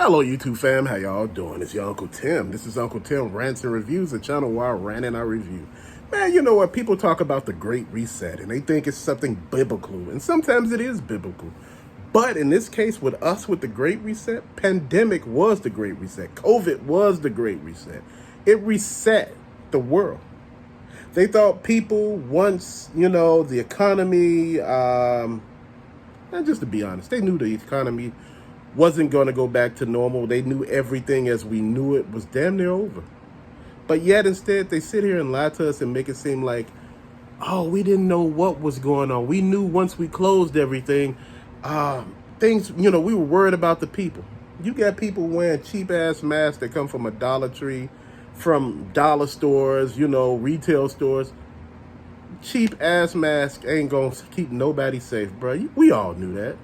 Hello, YouTube fam. How y'all doing? It's your Uncle Tim. This is Uncle Tim Rants and Reviews, a channel where I rant and I review. Man, you know what? People talk about the Great Reset, and they think it's something biblical, and sometimes it is biblical. But in this case, with us, with the Great Reset, pandemic was the Great Reset. COVID was the Great Reset. It reset the world. They thought people once, the economy, and just to be honest, they knew the economy wasn't going to go back to normal. They knew everything as we knew it was damn near over. But yet instead, they sit here and lie to us and make it seem like, oh, we didn't know what was going on. We knew once we closed everything, things, we were worried about the people. You got people wearing cheap-ass masks that come from a Dollar Tree, from dollar stores, retail stores. Cheap-ass mask ain't going to keep nobody safe, bro. We all knew that.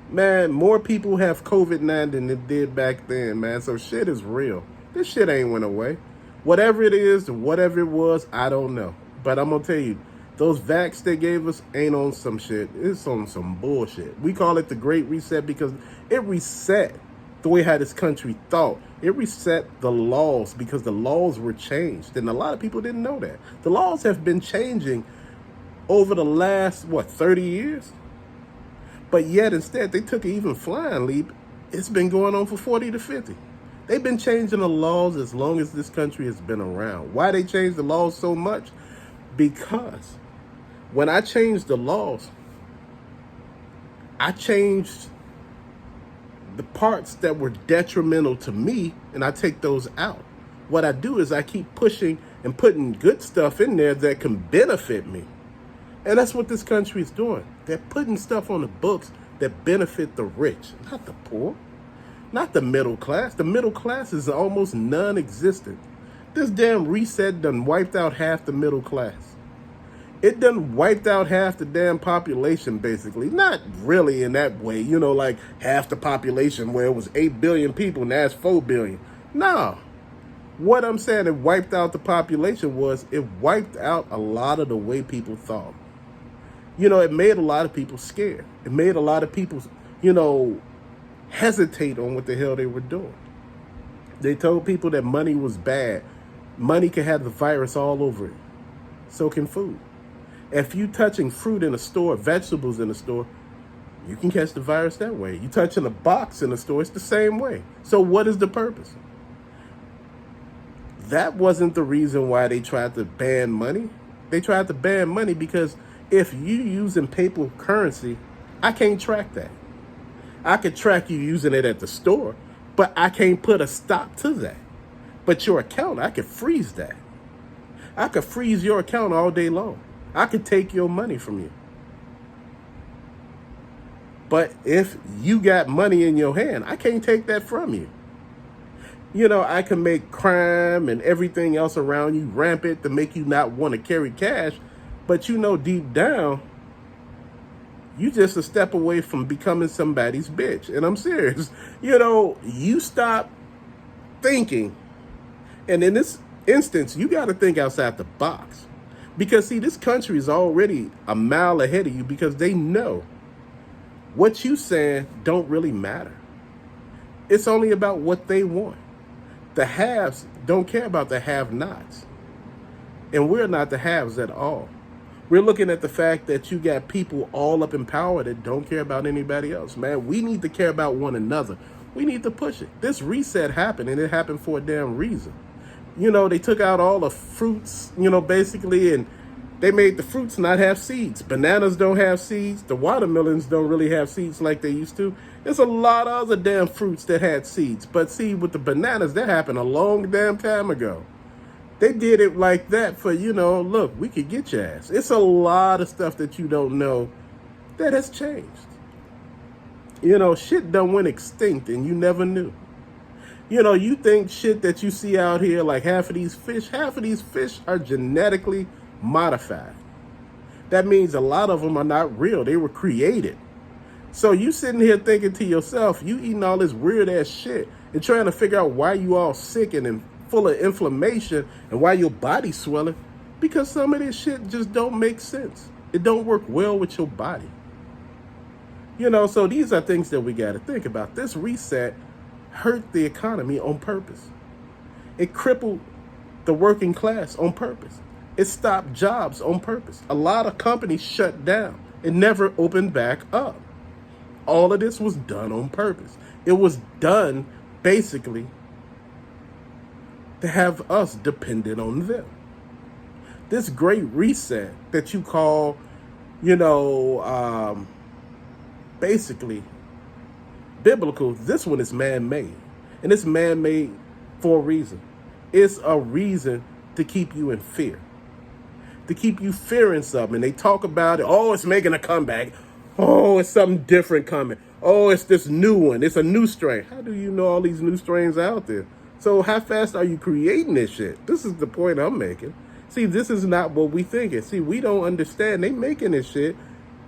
Man, more people have COVID-19 than it did back then, man. So shit is real. This shit ain't went away. Whatever it is, whatever it was, I don't know. But I'm going to tell you, those vax they gave us ain't on some shit. It's on some bullshit. We call it the Great Reset because it reset the way how this country thought. It reset the laws because the laws were changed. And a lot of people didn't know that. The laws have been changing over the last, 30 years? But yet, instead, they took an even flying leap. It's been going on for 40 to 50. They've been changing the laws as long as this country has been around. Why they changed the laws so much? Because when I changed the laws, I changed the parts that were detrimental to me, and I take those out. What I do is I keep pushing and putting good stuff in there that can benefit me. And that's what this country is doing. They're putting stuff on the books that benefit the rich, not the poor, not the middle class. The middle class is almost non-existent. This damn reset done wiped out half the middle class. It done wiped out half the damn population, basically. Not really in that way, like half the population where it was 8 billion people, now it's 4 billion. No. What I'm saying, it wiped out the population was it wiped out a lot of the way people thought. It made a lot of people scared. It made a lot of people, hesitate on what the hell they were doing. They told people that money was bad. Money can have the virus all over it. So can food. If you touching fruit in a store, vegetables in a store, you can catch the virus that way. You touching a box in a store, it's the same way. So what is the purpose? That wasn't the reason why they tried to ban money. They tried to ban money because if you using paper currency, I can't track that. I could track you using it at the store, but I can't put a stop to that. But your account, I could freeze that. I could freeze your account all day long. I could take your money from you. But if you got money in your hand, I can't take that from you. I can make crime and everything else around you rampant to make you not want to carry cash. But deep down, you just a step away from becoming somebody's bitch. And I'm serious. You stop thinking. And in this instance, you got to think outside the box. Because, see, this country is already a mile ahead of you because they know what you saying don't really matter. It's only about what they want. The haves don't care about the have-nots. And we're not the haves at all. We're looking at the fact that you got people all up in power that don't care about anybody else. Man, we need to care about one another. We need to push it. This reset happened, and it happened for a damn reason. They took out all the fruits, basically, and they made the fruits not have seeds. Bananas don't have seeds. The watermelons don't really have seeds like they used to. There's a lot of other damn fruits that had seeds. But see, with the bananas, that happened a long damn time ago. They did it like that for, look, we could get your ass. It's a lot of stuff that you don't know that has changed. Shit done went extinct and you never knew. You think shit that you see out here, like half of these fish are genetically modified. That means a lot of them are not real. They were created. So you sitting here thinking to yourself, you eating all this weird ass shit and trying to figure out why you all sick and full of inflammation and why your body's swelling, because some of this shit just don't make sense. It don't work well with your body. So these are things that we got to think about. This reset hurt the economy on purpose. It crippled the working class on purpose. It stopped jobs on purpose. A lot of companies shut down and never opened back up. All of this was done on purpose. It was done basically to have us dependent on them. This great reset that you call, basically biblical, this one is man-made. And it's man-made for a reason. It's a reason to keep you in fear, to keep you fearing something. They talk about it. Oh, it's making a comeback. Oh, it's something different coming. Oh, it's this new one. It's a new strain. How do you know all these new strains out there? So how fast are you creating this shit? This is the point I'm making. See, this is not what we thinking. See, we don't understand. They making this shit.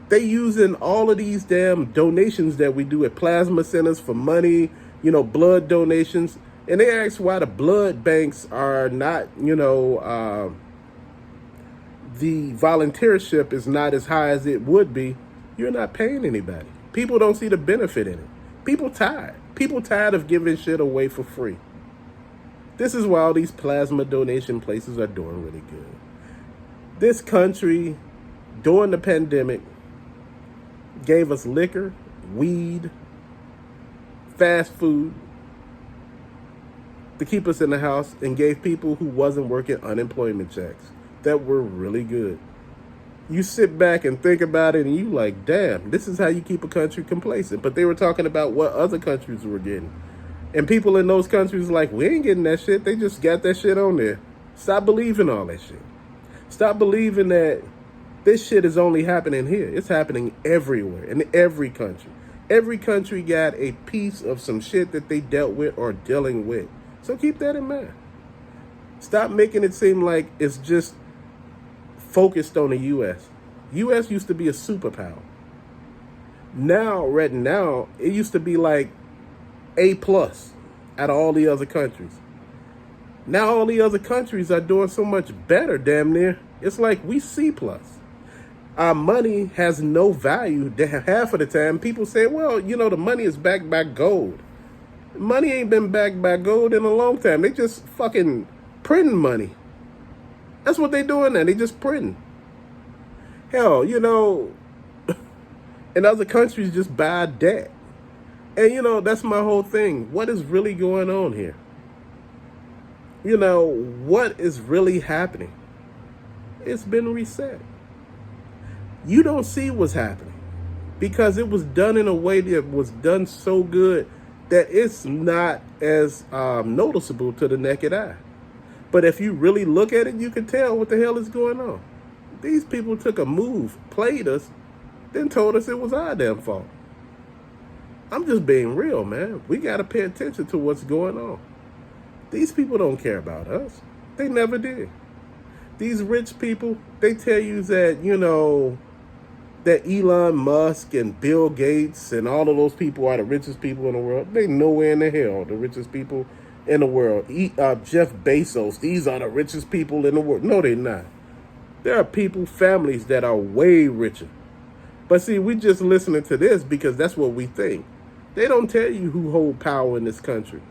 They using all of these damn donations that we do at plasma centers for money, blood donations. And they ask why the blood banks are not, the volunteership is not as high as it would be. You're not paying anybody. People don't see the benefit in it. People tired. People tired of giving shit away for free. This is why all these plasma donation places are doing really good. This country, during the pandemic, gave us liquor, weed, fast food to keep us in the house, and gave people who wasn't working unemployment checks that were really good. You sit back and think about it and you like, damn, this is how you keep a country complacent. But they were talking about what other countries were getting. And people in those countries like, we ain't getting that shit. They just got that shit on there. Stop believing all that shit. Stop believing that this shit is only happening here. It's happening everywhere, in every country. Every country got a piece of some shit that they dealt with or dealing with. So keep that in mind. Stop making it seem like it's just focused on the U.S. U.S. used to be a superpower. Right now, it used to be like A+ out of all the other countries. Now all the other countries are doing so much better, damn near. It's like we C+. Our money has no value. Half of the time, people say, well, the money is backed by gold. Money ain't been backed by gold in a long time. They just fucking printing money. That's what they doing now. They just printing. Hell, in other countries just buy debt. And, that's my whole thing. What is really going on here? What is really happening? It's been reset. You don't see what's happening because it was done in a way that was done so good that it's not as noticeable to the naked eye. But if you really look at it, you can tell what the hell is going on. These people took a move, played us, then told us it was our damn fault. I'm just being real, man. We got to pay attention to what's going on. These people don't care about us. They never did. These rich people, they tell you that, that Elon Musk and Bill Gates and all of those people are the richest people in the world. They nowhere in the hell the richest people in the world. Jeff Bezos, these are the richest people in the world. No, they're not. There are people, families that are way richer. But see, we just listening to this because that's what we think. They don't tell you who hold power in this country,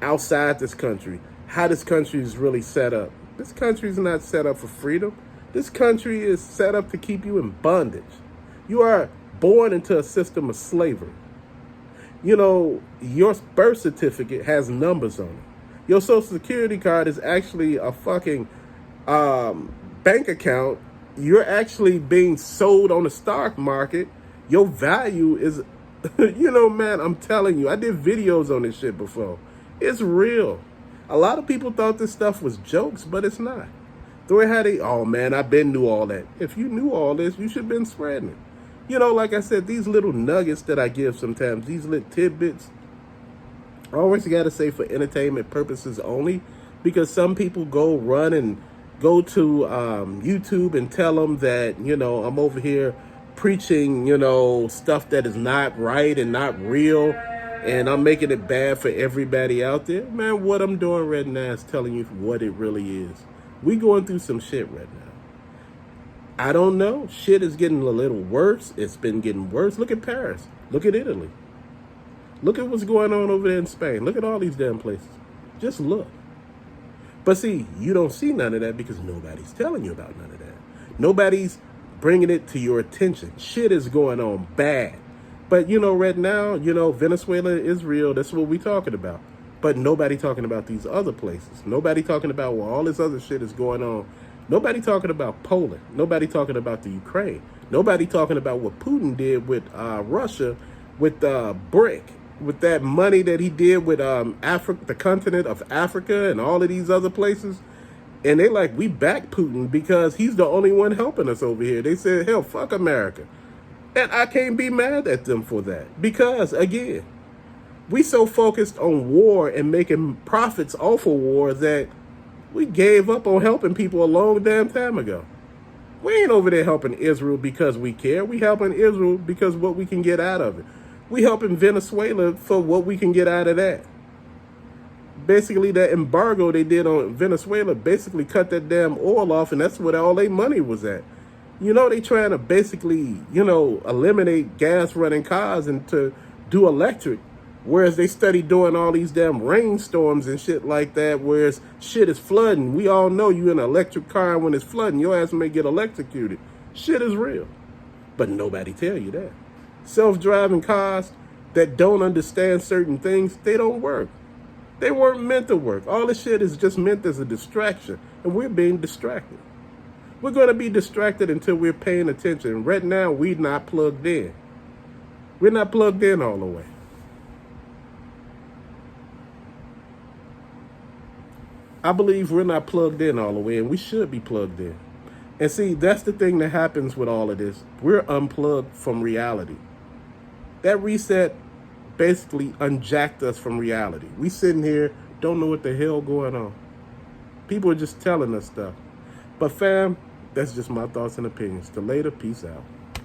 outside this country, how this country is really set up. This country is not set up for freedom. This country is set up to keep you in bondage. You are born into a system of slavery. Your birth certificate has numbers on it. Your social security card is actually a fucking bank account. You're actually being sold on the stock market. Your value is, man, I'm telling you, I did videos on this shit before. It's real. A lot of people thought this stuff was jokes, but it's not. The way how oh man, I been knew all that. If you knew all this, you should have been spreading it. Like I said, these little nuggets that I give sometimes, these little tidbits, I always got to say for entertainment purposes only, because some people go run and go to YouTube and tell them that, I'm over here preaching, stuff that is not right and not real, and I'm making it bad for everybody out there. Man, what I'm doing right now is telling you what it really is. We going through some shit right now. I don't know. Shit is getting a little worse. It's been getting worse. Look at Paris. Look at Italy. Look at what's going on over there in Spain. Look at all these damn places. Just look. But see, you don't see none of that because nobody's telling you about none of that. Nobody's bringing it to your attention. Shit is going on bad. But, right now, Venezuela, Israel, that's what we talking about. But nobody talking about these other places. Nobody talking about where all this other shit is going on. Nobody talking about Poland. Nobody talking about the Ukraine. Nobody talking about what Putin did with Russia, with BRIC, with that money that he did with Africa, the continent of Africa and all of these other places. And they like, we back Putin because he's the only one helping us over here. They said, hell, fuck America. And I can't be mad at them for that. Because, again, we so focused on war and making profits off of war that we gave up on helping people a long damn time ago. We ain't over there helping Israel because we care. We helping Israel because what we can get out of it. We helping Venezuela for what we can get out of that. Basically, that embargo they did on Venezuela basically cut that damn oil off, and that's what all their money was at. They trying to basically, eliminate gas-running cars and to do electric, whereas they study doing all these damn rainstorms and shit like that, whereas shit is flooding. We all know you in an electric car, and when it's flooding, your ass may get electrocuted. Shit is real. But nobody tell you that. Self-driving cars that don't understand certain things, they don't work. They weren't meant to work. All this shit is just meant as a distraction, and we're being distracted. We're going to be distracted until we're paying attention. Right now, we're not plugged in. We're not plugged in all the way. I believe we're not plugged in all the way, and we should be plugged in. And see, that's the thing that happens with all of this. We're unplugged from reality. That reset basically unjacked us from reality. We sitting here, don't know what the hell going on. People are just telling us stuff. But fam, that's just my thoughts and opinions. Till later, peace out.